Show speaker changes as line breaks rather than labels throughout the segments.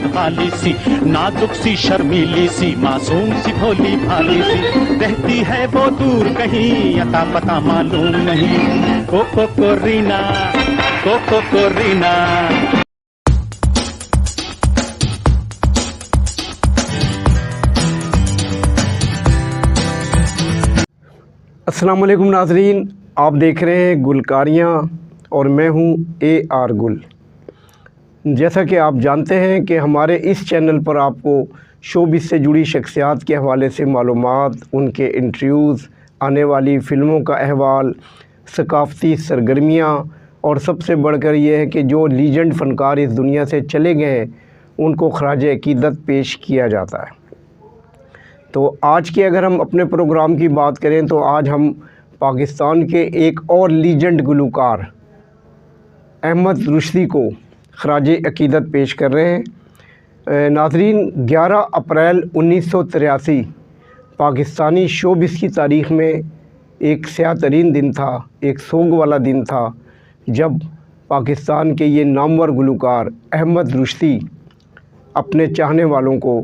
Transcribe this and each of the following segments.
मत वाली सी, नाजुक सी शर्मीली सी, मासूम सी भोली भाली सी, रहती है वो दूर कहीं, अता पता मालूम नहीं। कोको रीना, कोको रीना।
अस्सलाम वालेकुम नाज़रीन, आप देख रहे हैं गुलकारियाँ और मैं हूँ AR गुल। जैसा कि आप जानते हैं कि हमारे इस चैनल पर आपको शोबिस से जुड़ी शख्सियात के हवाले से मालूमात, उनके इंटरव्यूज़, आने वाली फ़िल्मों का अहवाल, सकाफ़ती सरगर्मियाँ और सबसे बढ़कर यह है कि जो लीजेंड फ़नकार इस दुनिया से चले गए हैं उनको ख़राज अक़ीदत पेश किया जाता है। तो आज के अगर हम अपने प्रोग्राम की बात करें तो आज हम पाकिस्तान के एक और लीजेंड गुलकार अहमद रुश्दी को ख़राज अक़ीदत पेश कर रहे हैं। नाज़रीन, 11 अप्रैल 1983 पाकिस्तानी शोबिस की तारीख़ में एक स्याह तरीन दिन था, एक सोग वाला दिन था, जब पाकिस्तान के ये नामवर गुलकार अहमद रुश्दी अपने चाहने वालों को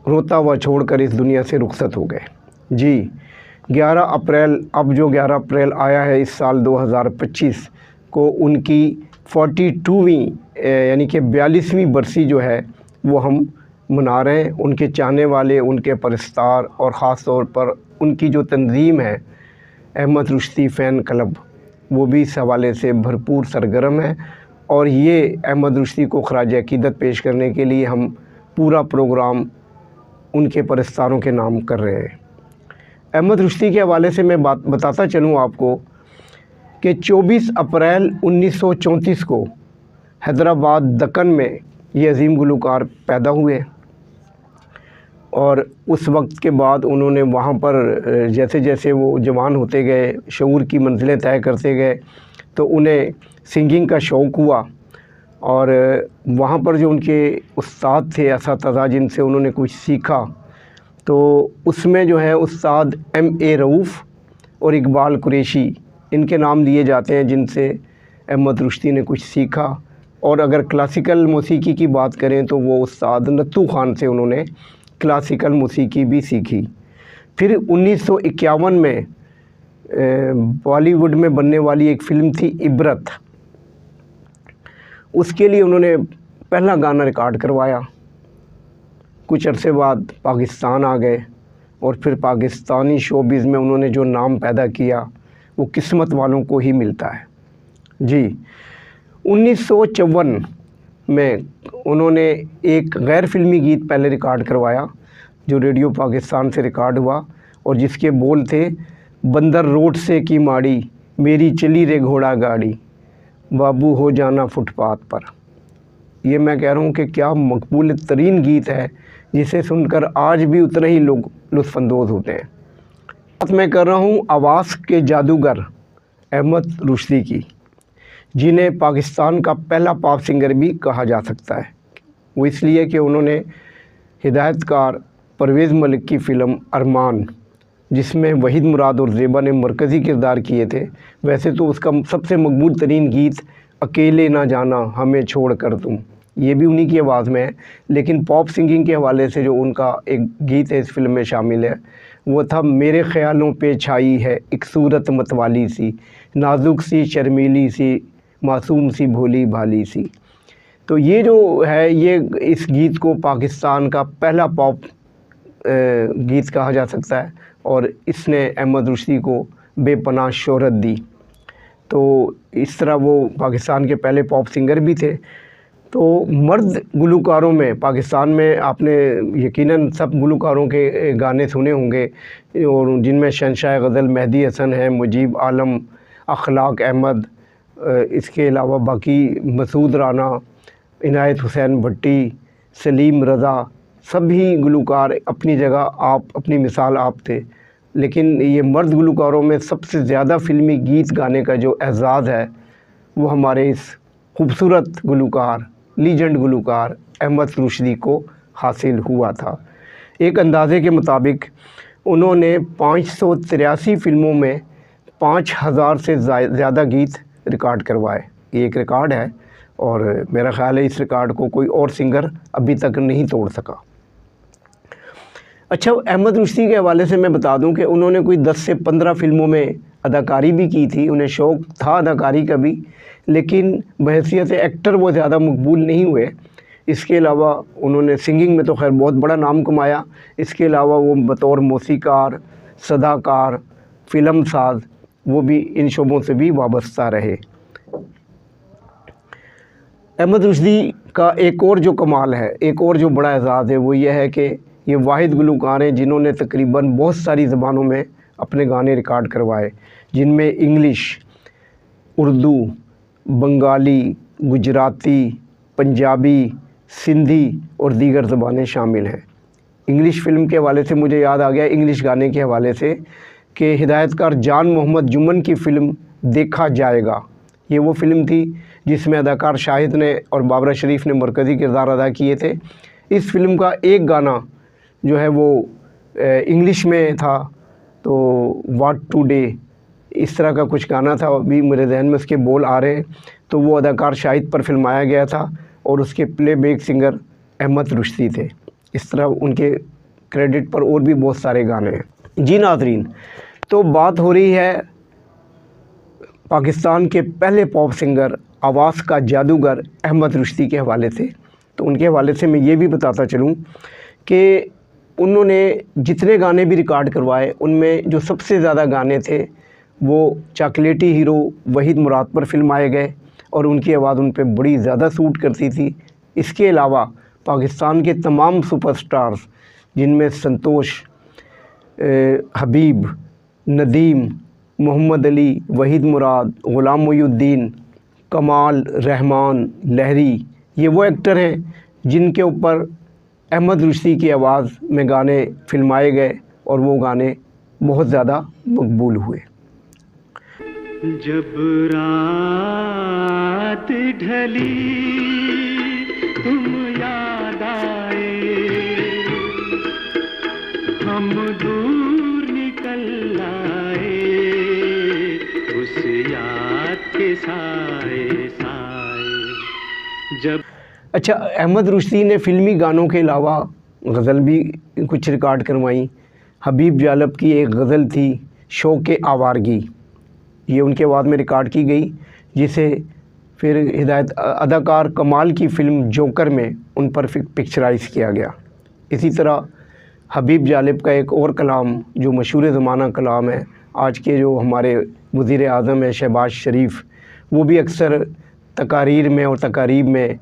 रोता हुआ छोड़कर इस दुनिया से रुखसत हो गए। जी, 11 अप्रैल, अब जो 11 अप्रैल आया है इस साल 2025 को उनकी 42वीं यानी कि 42वीं बरसी जो है वो हम मना रहे हैं। उनके चाहने वाले, उनके परस्तार और ख़ास तौर पर उनकी जो तंजीम है अहमद रुश्दी फ़ैन क्लब, वो भी इस हवाले से भरपूर सरगर्म है। और ये अहमद रुश्दी को ख़राज अक़ीदत पेश करने के लिए हम पूरा प्रोग्राम उनके परस्तारों के नाम कर रहे हैं। अहमद रुश्दी के हवाले से मैं बताता चलूँ आपको कि 24 अप्रैल 1934 को हैदराबाद दक्कन में ये अजीम गुलकार पैदा हुए और उस वक्त के बाद उन्होंने वहाँ पर जैसे जैसे वो जवान होते गए, शऊर की मंजिलें तय करते गए, तो उन्हें सिंगिंग का शौक़ हुआ और वहाँ पर जो उनके उस्ताद थे, असातिज़ा जिनसे उन्होंने कुछ सीखा, तो उसमें जो है उस्ताद M.A. रऊफ़ और इकबाल कुरैशी, इनके नाम लिए जाते हैं जिनसे अहमद रुश्दी ने कुछ सीखा। और अगर क्लासिकल मौसीकी की बात करें तो वो उस्ताद नत्थू ख़ान से उन्होंने क्लासिकल मौसीकी भी सीखी। फिर 1951 में बॉलीवुड में बनने वाली एक फ़िल्म थी इबरत, उसके लिए उन्होंने पहला गाना रिकॉर्ड करवाया। कुछ अरसे बाद पाकिस्तान आ गए और फिर पाकिस्तानी शोबिज़ में उन्होंने जो नाम पैदा किया वो किस्मत वालों को ही मिलता है। जी, 1954 में उन्होंने एक गैर फिल्मी गीत पहले रिकॉर्ड करवाया जो रेडियो पाकिस्तान से रिकॉर्ड हुआ और जिसके बोल थे, बंदर रोड से की माड़ी, मेरी चली रे घोड़ा गाड़ी, बाबू हो जाना फुटपाथ पर। ये मैं कह रहा हूँ कि क्या मकबूल तरीन गीत है जिसे सुनकर आज भी उतने ही लोग लुत्फ़अंदोज़ होते हैं। बात मैं कर रहा हूँ आवाज़ के जादूगर अहमद रुश्दी की, जिन्हें पाकिस्तान का पहला पॉप सिंगर भी कहा जा सकता है। वो इसलिए कि उन्होंने हिदायतकार परवेज़ मलिक की फ़िल्म अरमान, जिसमें वहीद मुराद और ज़ेबा ने मरकज़ी किरदार किए थे, वैसे तो उसका सबसे मकबूल तरीन गीत अकेले ना जाना हमें छोड़ कर तुम, ये भी उन्हीं की आवाज़ में है। लेकिन पॉप सिंगिंग के हवाले से जो उनका एक गीत है इस फिल्म में शामिल है वो था, मेरे ख़्यालों पे छाई है एक सूरत मतवाली सी, नाजुक सी शर्मीली सी, मासूम सी भोली भाली सी। तो ये जो है, ये इस गीत को पाकिस्तान का पहला पॉप गीत कहा जा सकता है और इसने अहमद रुश्दी को बेपनाह शोहरत दी। तो इस तरह वो पाकिस्तान के पहले पॉप सिंगर भी थे। तो मर्द गुलकारों में पाकिस्तान में आपने यकीनन सब गुलकारों के गाने सुने होंगे और जिनमें शहंशाह गज़ल मेहदी हसन हैं, मुजीब आलम, अखलाक अहमद, इसके अलावा बाकी मसूद राना, इनायत हुसैन भट्टी, सलीम रज़ा, सभी गुलकार अपनी जगह आप, अपनी मिसाल आप थे। लेकिन ये मर्द गुलकारों में सबसे ज़्यादा फ़िल्मी गीत गाने का जो एज़ाज़ है वो हमारे इस खूबसूरत गुलकार, लीजेंड गुलकार अहमद रुश्दी को हासिल हुआ था। एक अंदाज़े के मुताबिक उन्होंने 583 फ़िल्मों में 5000 से ज़्यादा गीत रिकॉर्ड करवाए। ये एक रिकॉर्ड है और मेरा ख़्याल है इस रिकॉर्ड को कोई और सिंगर अभी तक नहीं तोड़ सका। अच्छा, अहमद रुश्दी के हवाले से मैं बता दूं कि उन्होंने कोई 10 से 15 फ़िल्मों में अदाकारी भी की थी। उन्हें शौक़ था अदाकारी का भी, लेकिन बहैसियत एक्टर वो ज़्यादा मकबूल नहीं हुए। इसके अलावा उन्होंने सिंगिंग में तो खैर बहुत बड़ा नाम कमाया। इसके अलावा वो बतौर मौसीकार, सदाकार, फ़िल्म साज, वो भी इन शोबों से भी वाबस्ता रहे। अहमद रुश्दी का एक और जो कमाल है, एक और जो बड़ा एजाज़ है, वो ये है कि ये वाहिद गुलकार हैं जिन्होंने तकरीबन बहुत सारी ज़बानों में अपने गाने रिकॉर्ड करवाए, जिनमें इंग्लिश, उर्दू, बंगाली, गुजराती, पंजाबी, सिंधी और दीगर ज़बानें शामिल हैं। इंग्लिश फ़िल्म के हवाले से मुझे याद आ गया, इंग्लिश गाने के हवाले से, कि हिदायतकार जान मोहम्मद जुम्मन की फ़िल्म देखा जाएगा, ये वो फ़िल्म थी जिसमें अदाकार शाहिद ने और बाबरा शरीफ ने मरकज़ी किरदार अदा किए थे। इस फ़िल्म का एक गाना जो है वो इंग्लिश में था, तो व्हाट टुडे इस तरह का कुछ गाना था, अभी मेरे जहन में उसके बोल आ रहे हैं। तो वो अदाकार शाहिद पर फिल्माया गया था और उसके प्लेबैक सिंगर अहमद रुश्दी थे। इस तरह उनके क्रेडिट पर और भी बहुत सारे गाने हैं। जी नाज़रीन, तो बात हो रही है पाकिस्तान के पहले पॉप सिंगर, आवाज़ का जादूगर अहमद रुश्दी के हवाले से। तो उनके हवाले से मैं ये भी बताता चलूँ कि उन्होंने जितने गाने भी रिकॉर्ड करवाए, उनमें जो सबसे ज़्यादा गाने थे वो चॉकलेटी हीरो वहीद मुराद पर फिल्माए गए और उनकी आवाज़ उन पे बड़ी ज़्यादा सूट करती थी। इसके अलावा पाकिस्तान के तमाम सुपरस्टार्स, जिनमें संतोष, हबीब, नदीम, मोहम्मद अली, वहीद मुराद, ग़ुलाम मोइनुद्दीन, कमाल, रहमान, लहरी, ये वो एक्टर हैं जिनके ऊपर अहमद रुश्दी की आवाज़ में गाने फिल्माए गए और वो गाने बहुत ज़्यादा मकबूल हुए।
जब रात ढली तुम याद आए, हम दूर निकल आए, उस याद के साए साए। जब
अच्छा, अहमद रुश्दी ने फ़िल्मी गानों के अलावा गज़ल भी कुछ रिकॉर्ड करवाई। हबीब जालब की एक गज़ल थी शौक़ आवारगी, ये उनके बाद में रिकॉर्ड की गई, जिसे फिर अदाकार कमाल की फ़िल्म जोकर में उन पर पिक्चराइज़ किया गया। इसी तरह हबीब जालिब का एक और कलाम जो मशहूर ज़माना कलाम है, आज के जो हमारे वज़ीर आज़म है शहबाज शरीफ, वो भी अक्सर तकारीर में और तकारीब में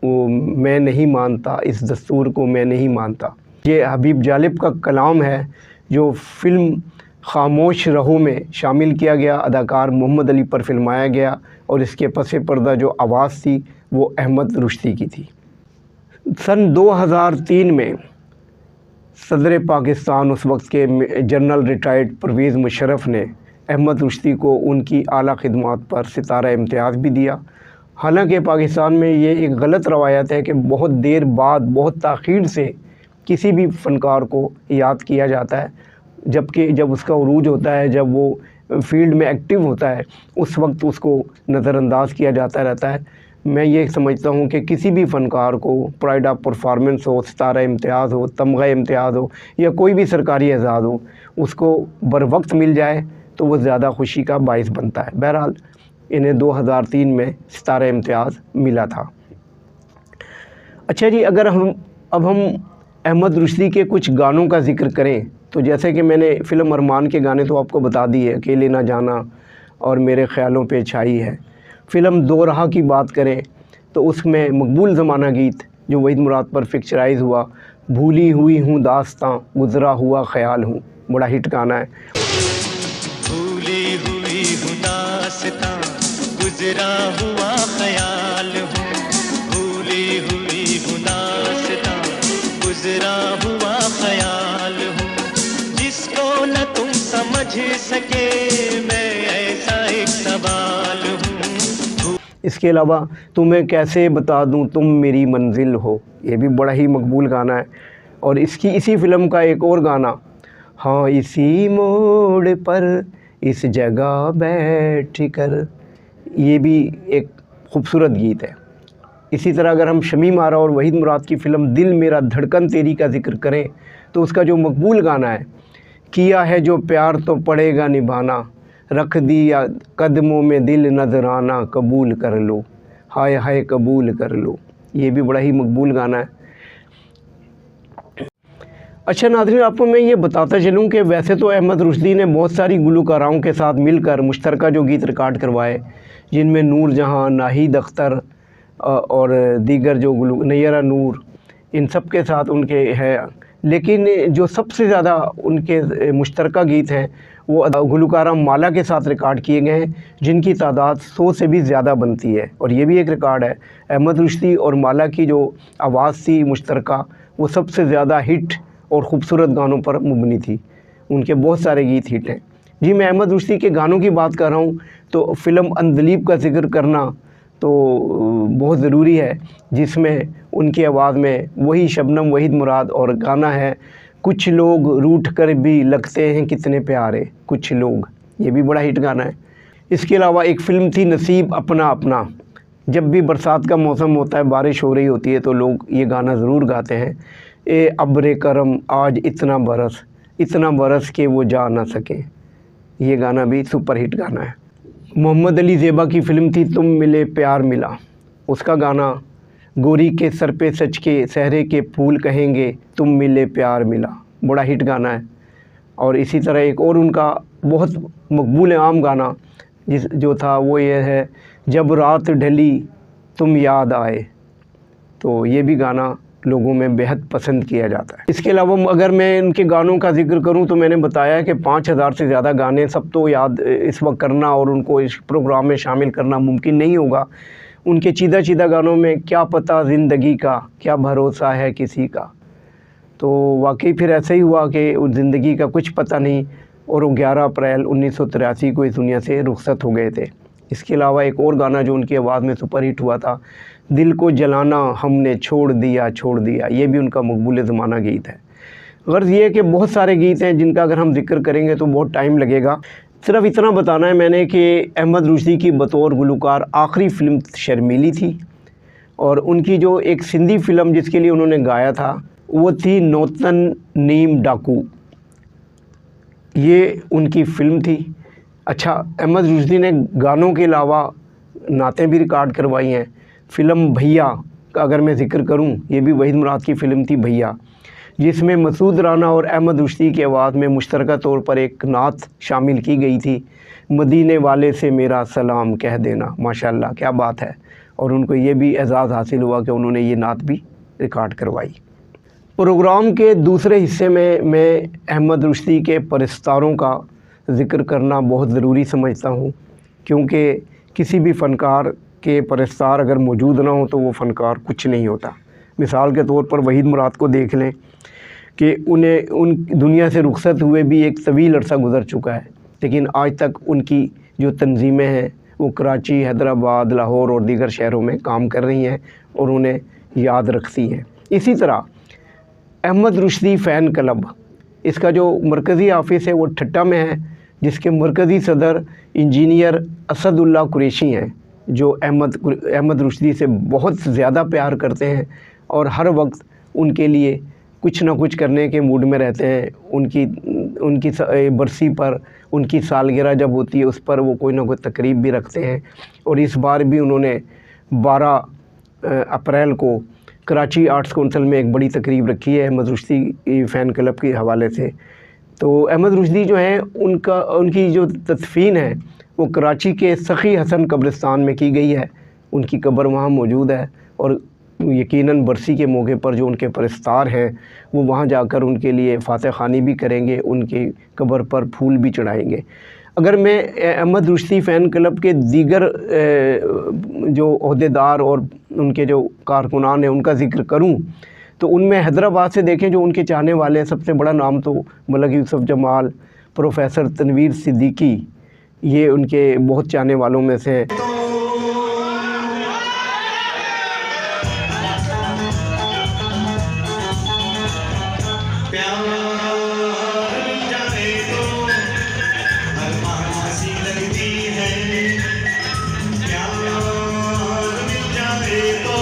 वो मैं नहीं मानता, इस दस्तूर को मैं नहीं मानता, ये हबीब जालिब का कलाम है जो फ़िल्म खामोश रहो में शामिल किया गया, अदाकार मोहम्मद अली पर फिल्माया गया और इसके पसे पर्दा जो आवाज़ थी वो अहमद रुश्दी की थी। सन 2003 में सदर पाकिस्तान उस वक्त के जनरल रिटायर्ड परवेज़ मुशर्रफ ने अहमद रुश्दी को उनकी आला खिदमात पर सितारा इम्तियाज़ भी दिया। हालांकि पाकिस्तान में ये एक गलत रवायत है कि बहुत देर बाद, बहुत ताख़ीर से किसी भी फ़नकार को याद किया जाता है, जबकि जब उसका उरूज होता है, जब वो फील्ड में एक्टिव होता है, उस वक्त उसको नज़रअंदाज किया जाता रहता है। मैं ये समझता हूँ कि किसी भी फ़नकार को प्राइड ऑफ परफॉर्मेंस हो, सितारा इम्तियाज़ हो, तमगा इम्तियाज़ हो या कोई भी सरकारी एजाज़ हो, उसको बर वक्त मिल जाए तो वो ज़्यादा खुशी का बाइस बनता है। बहरहाल इन्हें 2003 में सितारा इम्तियाज़ मिला था। अच्छा जी, अगर हम अहमद रुश्दी के कुछ गानों का ज़िक्र करें तो जैसे कि मैंने फ़िल्म अरमान के गाने तो आपको बता दिए, अकेले ना जाना और मेरे ख़्यालों पे छाई है। फ़िल्म दो राह की बात करें तो उसमें मकबूल ज़माना गीत जो वहीद मुराद पर पिक्चराइज़ हुआ, भूली हुई हूँ दास्तां गुज़रा हुआ ख़याल हूँ, बड़ा हिट गाना है।
भूली हुई हूँ दास्तां गुज़रा हुआ ख़याल हूँ, भूली हुई हूँ दास्तां गुज़रा हुआ ख़याल हूँ, जिसको न तुम समझ सके मैं ऐसा एक सवाल हूँ।
इसके अलावा तुम्हें कैसे बता दूं तुम मेरी मंजिल हो, ये भी बड़ा ही मकबूल गाना है। और इसी फ़िल्म का एक और गाना, हाँ इसी मोड़ पर इस जगह बैठ कर, ये भी एक खूबसूरत गीत है। इसी तरह अगर हम शमीम आरा और वहीद मुराद की फ़िल्म दिल मेरा धड़कन तेरी का जिक्र करें तो उसका जो मकबूल गाना है, किया है जो प्यार तो पड़ेगा निभाना, रख दिया कदमों में दिल नजराना, कबूल कर लो, हाय हाय कबूल कर लो, ये भी बड़ा ही मकबूल गाना है। अच्छा नाज़रीन, आपको मैं ये बताता चलूँ कि वैसे तो अहमद रुश्दी ने बहुत सारी गुलकाराओं के साथ मिलकर मुश्तरका जो गीत रिकॉर्ड करवाए, जिनमें नूर जहाँ, नाहिद अख्तर और दीगर जो नैयरा नूर, इन सब के साथ उनके है, लेकिन जो सबसे ज़्यादा उनके मुश्तरका गीत हैं वो गुलकारा माला के साथ रिकॉर्ड किए गए हैं, जिनकी तादाद 100 से भी ज़्यादा बनती है। और ये भी एक रिकॉर्ड है, अहमद रुश्दी और माला की जो आवाज़ थी मुश्तरका, वो सबसे ज़्यादा हिट और ख़ूबसूरत गानों पर मुबनी थी। उनके बहुत सारे गीत हिट हैं। जी, मैं अहमद रुश्दी के गानों की बात कर रहा हूँ तो फ़िल्म अंधलीब का ज़िक्र करना तो बहुत ज़रूरी है, जिसमें उनकी आवाज़ में वही शबनम वहीद मुराद, और गाना है कुछ लोग रूठ कर भी लगते हैं कितने प्यारे कुछ लोग, ये भी बड़ा हिट गाना है। इसके अलावा एक फ़िल्म थी नसीब अपना अपना। जब भी बरसात का मौसम होता है, बारिश हो रही होती है, तो लोग ये गाना ज़रूर गाते हैं, ए अब्रे करम आज इतना बरस के वो जा ना सके, ये गाना भी सुपर हिट गाना है। मोहम्मद अली ज़ेबा की फ़िल्म थी तुम मिले प्यार मिला, उसका गाना गोरी के सर पे सच के सहरे के फूल कहेंगे तुम मिले प्यार मिला, बड़ा हिट गाना है। और इसी तरह एक और उनका बहुत मकबूल आम गाना जो था वो ये है, जब रात ढली तुम याद आए, तो ये भी गाना लोगों में बेहद पसंद किया जाता है। इसके अलावा अगर मैं इनके गानों का जिक्र करूं तो मैंने बताया कि 5000 से ज़्यादा गाने, सब तो याद इस वक्त करना और उनको इस प्रोग्राम में शामिल करना मुमकिन नहीं होगा। उनके चीदा चीदा गानों में क्या पता ज़िंदगी का, क्या भरोसा है किसी का, तो वाकई फिर ऐसा ही हुआ कि उस ज़िंदगी का कुछ पता नहीं, और वो 11 अप्रैल 1983 को इस दुनिया से रुखसत हो गए थे। इसके अलावा एक और गाना जो उनकी आवाज़ में सुपर हिट हुआ था, दिल को जलाना हमने छोड़ दिया, ये भी उनका मकबूल ज़माना गीत है। गर्ज़ ये कि बहुत सारे गीत हैं जिनका अगर हम जिक्र करेंगे तो बहुत टाइम लगेगा। सिर्फ इतना बताना है मैंने कि अहमद रुश्दी की बतौर गुलकार आखिरी फ़िल्म शर्मीली थी, और उनकी जो एक सिंधी फ़िल्म जिसके लिए उन्होंने गाया था वो थी नौतन नीम डाकू, ये उनकी फ़िल्म थी। अच्छा, अहमद रुश्दी ने गानों के अलावा नातें भी रिकॉर्ड करवाई हैं। फ़िल्म भैया का अगर मैं ज़िक्र करूं, ये भी वहीद मुराद की फ़िल्म थी भैया, जिसमें मसूद राना और अहमद रुश्दी की आवाज़ में मुश्तरका तौर पर एक नात शामिल की गई थी, मदीने वाले से मेरा सलाम कह देना। माशाल्लाह, क्या बात है। और उनको ये भी एज़ाज़ हासिल हुआ कि उन्होंने ये नात भी रिकॉर्ड करवाई। प्रोग्राम के दूसरे हिस्से में मैं अहमद रुश्दी के परस्तारों का ज़िक्र करना बहुत ज़रूरी समझता हूँ, क्योंकि किसी भी फ़नकार के परस्तार अगर मौजूद ना हो तो वो फ़नकार कुछ नहीं होता। मिसाल के तौर पर वहीद मुराद को देख लें कि उन्हें उन दुनिया से रुखसत हुए भी एक तवील अरसा गुज़र चुका है, लेकिन आज तक उनकी जो तंजीमें हैं वो कराची, हैदराबाद, लाहौर और दीगर शहरों में काम कर रही हैं और उन्हें याद रखती हैं। इसी तरह अहमद रुश्दी फ़ैन क्लब, इसका जो मरकज़ी ऑफ़िस है वो ठट्टा में है, जिसके मरकज़ी सदर इंजीनियर असदुल्ला कुरैशी हैं, जो अहमद रुश्दी से बहुत ज़्यादा प्यार करते हैं और हर वक्त उनके लिए कुछ ना कुछ करने के मूड में रहते हैं। उनकी बरसी पर, उनकी सालगिरह जब होती है उस पर वो कोई ना कोई तकरीब भी रखते हैं, और इस बार भी उन्होंने 12 अप्रैल को कराची आर्ट्स काउंसिल में एक बड़ी तकरीब रखी है अहमद रुश्दी फ़ैन क्लब के हवाले से। तो अहमद रुश्दी जो हैं उनकी जो तदफीन है वो कराची के सखी हसन कब्रिस्तान में की गई है। उनकी कब्र वहाँ मौजूद है, और यकीनन बरसी के मौके पर जो उनके परस्तार हैं वो वहाँ जाकर उनके लिए फातह ख़ानी भी करेंगे, उनकी कब्र पर फूल भी चढ़ाएंगे। अगर मैं अहमद रुश्दी फ़ैन क्लब के दीगर जो ओहदेदार और उनके जो कारकुनान हैं उनका ज़िक्र करूं तो उनमें हैदराबाद से देखें जो उनके चाहने वाले हैं, सबसे बड़ा नाम तो मलक यूसुफ जमाल, प्रोफेसर तनवीर सिद्दीकी, ये उनके बहुत चाहने वालों में से हैं।
प्यार मिल जाए तो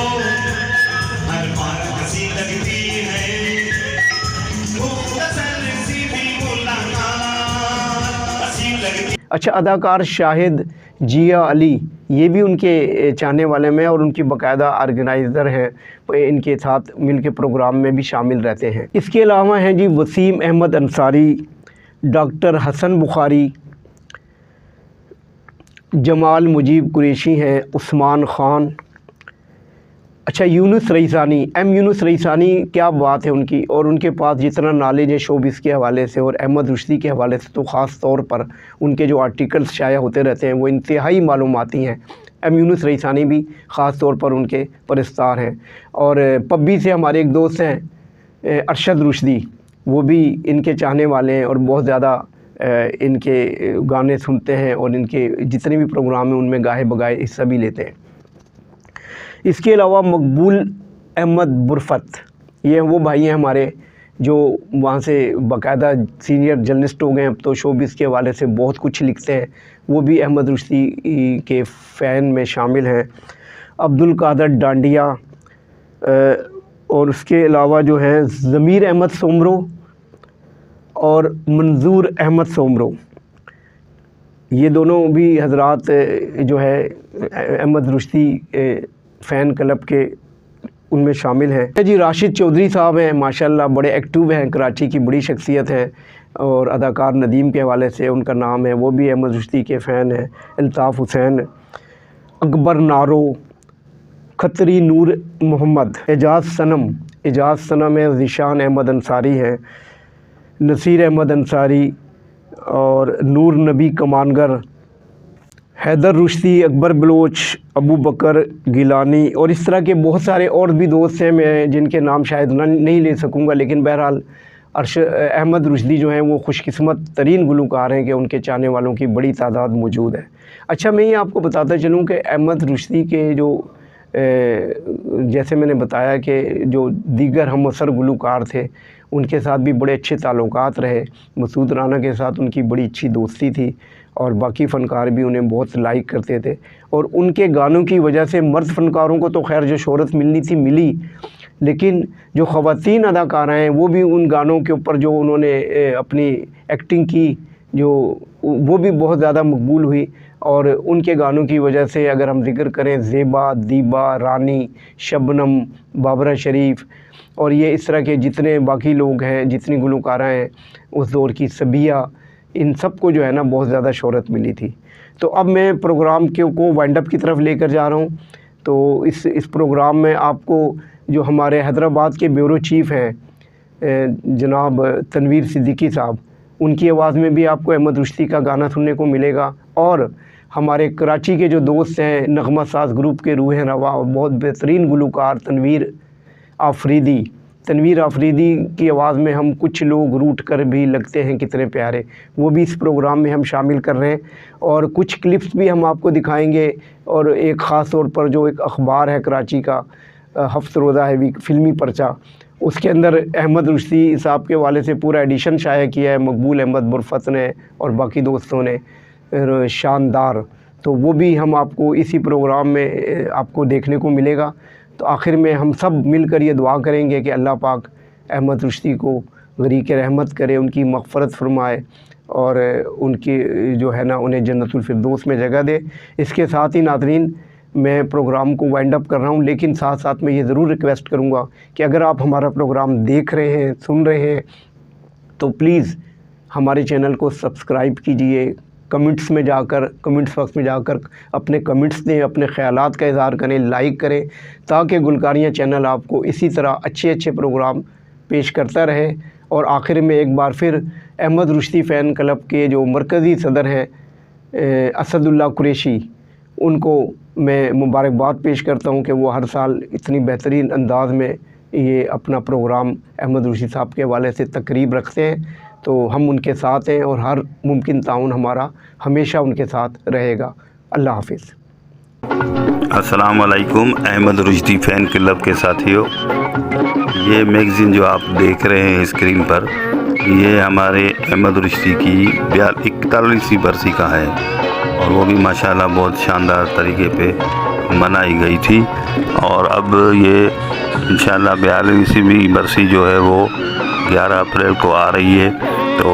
अच्छा, अदाकार शाहिद जिया अली, ये भी उनके चाहने वाले में और उनकी बाकायदा ऑर्गेनाइज़र हैं, इनके साथ मिल के प्रोग्राम में भी शामिल रहते हैं। इसके अलावा हैं जी वसीम अहमद अंसारी, डॉक्टर हसन बुखारी, जमाल मुजीब कुरैशी हैं, उस्मान ख़ान। अच्छा, यूनुस रईसानी, यूनुस रईसानी, क्या बात है उनकी, और उनके पास जितना नॉलेज है शोबिस के हवाले से और अहमद रुश्दी के हवाले से, तो ख़ास तौर पर उनके जो आर्टिकल्स शाया होते रहते हैं वो इंतहाई मालूमाती हैं। यूनुस रईसानी भी ख़ास तौर पर उनके परस्तार हैं। और पब्बी से हमारे एक दोस्त हैं अरशद रुश्दी, वो भी इनके चाहने वाले हैं और बहुत ज़्यादा इनके गाने सुनते हैं और इनके जितने भी प्रोग्राम हैं उनमें गाहे बगाए हिस्सा भी लेते हैं। इसके अलावा मकबूल अहमद बुरफत, ये वो भाई हैं हमारे जो वहाँ से बाकायदा सीनियर जर्नलिस्ट हो गए, अब तो शोबिस के हवाले से बहुत कुछ लिखते हैं, वो भी अहमद रुश्दी के फ़ैन में शामिल हैं। अब्दुल कादर डांडिया, और उसके अलावा जो है ज़मीर अहमद सोमरो और मंजूर अहमद सोमरो, ये दोनों भी हजरात जो है अहमद रुश्दी फ़ैन क्लब के उनमें शामिल हैं जी। राशिद चौधरी साहब हैं, माशाल्लाह बड़े एक्टिव हैं, कराची की बड़ी शख्सियत है और अदाकार नदीम के हवाले से उनका नाम है, वो भी अहमद रुश्दी के फ़ैन हैं। अल्ताफ़ हुसैन, अकबर नारो, खतरी नूर मोहम्मद, एजाज़ सनम है, ज़ीशान अहमद अंसारी हैं, नसीर अहमद अंसारी और नूर नबी कमानगर, हैदर रुश्दी, अकबर बलोच, अबू बकर गिलानी, और इस तरह के बहुत सारे और भी दोस्त हैं मैं जिनके नाम शायद नहीं ले सकूँगा, लेकिन बहरहाल अहमद रुश्दी जो हैं वो खुशकिस्मत तरीन गुलूकार हैं कि उनके चाहने वालों की बड़ी तादाद मौजूद है। अच्छा, मैं ये आपको बताता चलूँ कि अहमद रुश्दी के जो जैसे मैंने बताया कि जो दीगर हम असर गुलूकार थे उनके साथ भी बड़े अच्छे ताल्लुकात रहे। मसूद राना के साथ उनकी बड़ी अच्छी दोस्ती थी और बाकी फ़नकार भी उन्हें बहुत लाइक करते थे, और उनके गानों की वजह से मर्द फ़नकारों को तो खैर जो शोहरत मिलनी थी मिली, लेकिन जो ख़वातीन अदाकारा हैं वो भी उन गानों के ऊपर जो उन्होंने अपनी एक्टिंग की जो वो भी बहुत ज़्यादा मकबूल हुई। और उनके गानों की वजह से अगर हम ज़िक्र करें ज़ेबा, दीबा, रानी, शबनम, बाबरा शरीफ और ये इस तरह के जितने बाकी लोग हैं, जितनी गुलकारा हैं उस दौर की, सबिया, इन सब को जो है ना बहुत ज़्यादा शोहरत मिली थी। तो अब मैं प्रोग्राम को वाइंड अप की तरफ लेकर जा रहा हूँ। तो इस प्रोग्राम में आपको जो हमारे हैदराबाद के ब्यूरो चीफ़ हैं जनाब तनवीर सिद्दीकी साहब, उनकी आवाज़ में भी आपको अहमद रुश्दी का गाना सुनने को मिलेगा, और हमारे कराची के जो दोस्त हैं नगमा साज ग्रुप के रूह रवा बहुत बेहतरीन गुलकार तनवीर आफरीदी की आवाज़ में हम कुछ लोग रूठ कर भी लगते हैं कितने प्यारे, वो भी इस प्रोग्राम में हम शामिल कर रहे हैं। और कुछ क्लिप्स भी हम आपको दिखाएंगे, और एक ख़ास तौर पर जो एक अखबार है कराची का हफ्त रोज़ा है वीक फिल्मी पर्चा, उसके अंदर अहमद रुश्दी साहब के वाले से पूरा एडिशन शाया किया है मकबूल अहमद बुरफत ने और बाकी दोस्तों ने, शानदार। तो वो भी हम आपको इसी प्रोग्राम में आपको देखने को मिलेगा। तो आखिर में हम सब मिलकर ये दुआ करेंगे कि अल्लाह पाक अहमद रुश्दी को गरीक़ रहमत करे, उनकी मग़फ़रत फरमाए और उनकी जो है ना उन्हें जन्नतुल फिरदौस में जगह दे। इसके साथ ही नाज़रीन मैं प्रोग्राम को वाइंड अप कर रहा हूँ, लेकिन साथ साथ मैं ये ज़रूर रिक्वेस्ट करूँगा कि अगर आप हमारा प्रोग्राम देख रहे हैं, सुन रहे हैं, तो प्लीज़ हमारे चैनल को सब्सक्राइब कीजिए। कमेंट्स बॉक्स में जाकर अपने कमेंट्स दें, अपने ख़यालात का इज़हार करें, लाइक करें, ताकि गुलकारियाँ चैनल आपको इसी तरह अच्छे अच्छे प्रोग्राम पेश करता रहे। और आखिर में एक बार फिर अहमद रुश्दी फ़ैन क्लब के जो मरकज़ी सदर हैं असदुल्ला कुरैशी, उनको मैं मुबारकबाद पेश करता हूँ कि वो हर साल इतनी बेहतरीन अंदाज़ में ये अपना प्रोग्राम अहमद रुश्दी साहब के हवाले से तकरीब रखते हैं। तो हम उनके साथ हैं और हर मुमकिन ताउन हमारा हमेशा उनके साथ रहेगा। अल्लाह हाफ़िज़।
अस्सलाम वालेकुम अहमद रुश्दी फ़ैन क्लब के साथियों, ये मैगज़ीन जो आप देख रहे हैं स्क्रीन पर, ये हमारे अहमद रुश्दी की 41वीं बरसी का है और वो भी माशाल्लाह बहुत शानदार तरीके पे मनाई गई थी। और अब ये इंशाल्लाह 42वीं बरसी जो है वो 11 अप्रैल को आ रही है। तो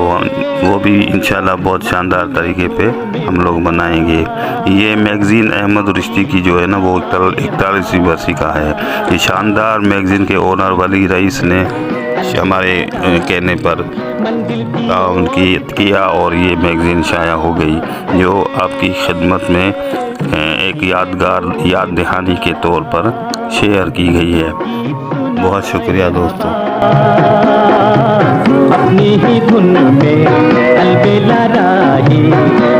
वो भी इंशाल्लाह बहुत शानदार तरीके पे हम लोग बनाएंगे। ये मैगज़ीन अहमद रुश्दी की जो है ना वो 41वीं बरसी का है। ये शानदार मैगज़ीन के ओनर वली रईस ने हमारे कहने पर ताउन किया और ये मैगज़ीन शाया हो गई, जो आपकी खिदमत में एक याद दहानी के तौर पर शेयर की गई है। बहुत शुक्रिया दोस्तों।
अपनी ही धुन में अलबेला राही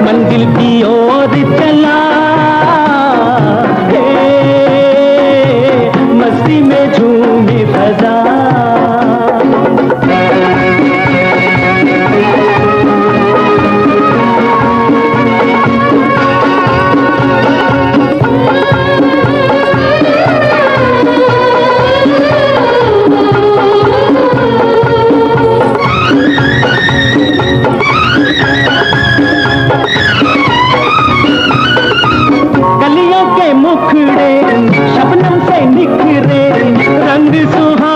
मंजिल की ओर चला, मस्ती में झूमे फजा। शबनम से निखरे रंग सुहा